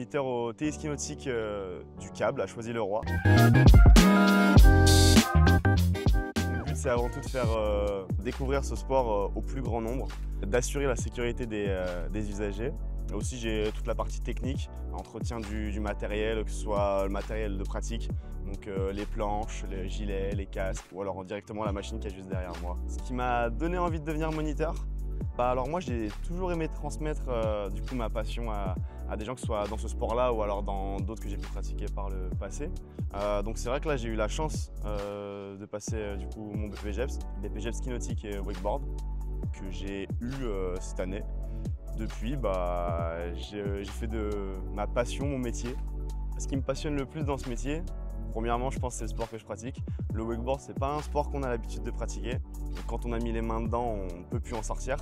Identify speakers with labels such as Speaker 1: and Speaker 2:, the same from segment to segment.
Speaker 1: moniteur au TI Ski Nautique du Câble à Choisy-le-Roi. Le but, c'est avant tout de faire découvrir ce sport au plus grand nombre, d'assurer la sécurité des usagers. Aussi, j'ai toute la partie technique, entretien du matériel, que ce soit le matériel de pratique, donc les planches, les gilets, les casques, ou alors directement la machine qui est juste derrière moi. Ce qui m'a donné envie de devenir moniteur, alors moi j'ai toujours aimé transmettre du coup ma passion à des gens, que ce soit dans ce sport-là ou alors dans d'autres que j'ai pu pratiquer par le passé. Donc c'est vrai que là j'ai eu la chance de passer du coup mon BPGEPS, BPGEPS ski nautique et wakeboard, que j'ai eu cette année. Depuis, j'ai fait de ma passion mon métier. Ce qui me passionne le plus dans ce métier, premièrement, je pense que c'est le sport que je pratique. Le wakeboard, c'est pas un sport qu'on a l'habitude de pratiquer. Donc, quand on a mis les mains dedans, on ne peut plus en sortir.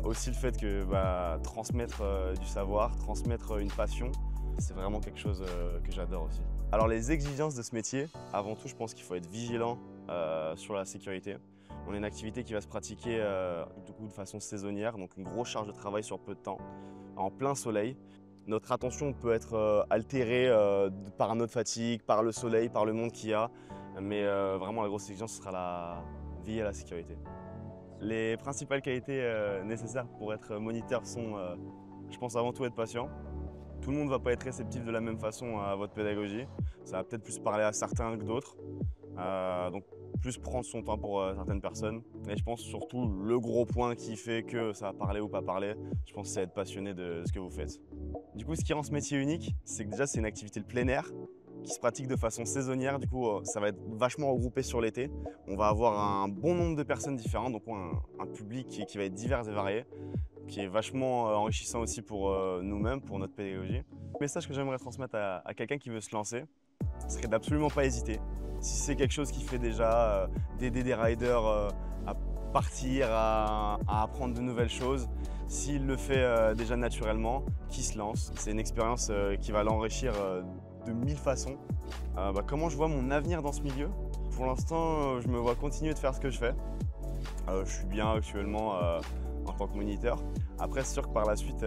Speaker 1: Aussi le fait que transmettre du savoir, transmettre une passion, c'est vraiment quelque chose que j'adore aussi. Alors les exigences de ce métier, avant tout, je pense qu'il faut être vigilant sur la sécurité. On a une activité qui va se pratiquer du coup, de façon saisonnière, donc une grosse charge de travail sur peu de temps, en plein soleil. Notre attention peut être altérée par notre fatigue, par le soleil, par le monde qu'il y a, mais vraiment la grosse exigence sera la veiller à la sécurité. Les principales qualités nécessaires pour être moniteur sont, je pense, avant tout être patient. Tout le monde ne va pas être réceptif de la même façon à votre pédagogie. Ça va peut-être plus parler à certains que d'autres. Donc plus prendre son temps pour certaines personnes. Et je pense surtout le gros point qui fait que ça va parler ou pas parler, je pense que c'est être passionné de ce que vous faites. Du coup, ce qui rend ce métier unique, c'est que déjà c'est une activité de plein air qui se pratique de façon saisonnière. Du coup, ça va être vachement regroupé sur l'été. On va avoir un bon nombre de personnes différentes, donc un public qui va être divers et varié, qui est vachement enrichissant aussi pour nous-mêmes, pour notre pédagogie. Le message que j'aimerais transmettre à quelqu'un qui veut se lancer, ce serait d'absolument pas hésiter. Si c'est quelque chose qui fait déjà d'aider des riders à partir, à apprendre de nouvelles choses, s'il le fait déjà naturellement, qu'il se lance. C'est une expérience qui va l'enrichir de 1000 façons. Comment je vois mon avenir dans ce milieu? Pour l'instant, je me vois continuer de faire ce que je fais. Je suis bien actuellement en tant que moniteur. Après, c'est sûr que par la suite,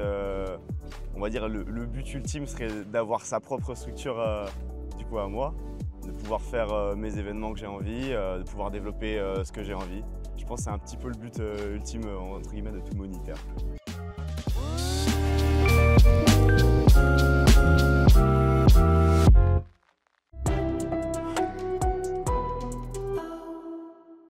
Speaker 1: on va dire le but ultime serait d'avoir sa propre structure du coup à moi, de pouvoir faire mes événements que j'ai envie, de pouvoir développer ce que j'ai envie. Je pense que c'est un petit peu le but ultime entre guillemets de tout moniteur.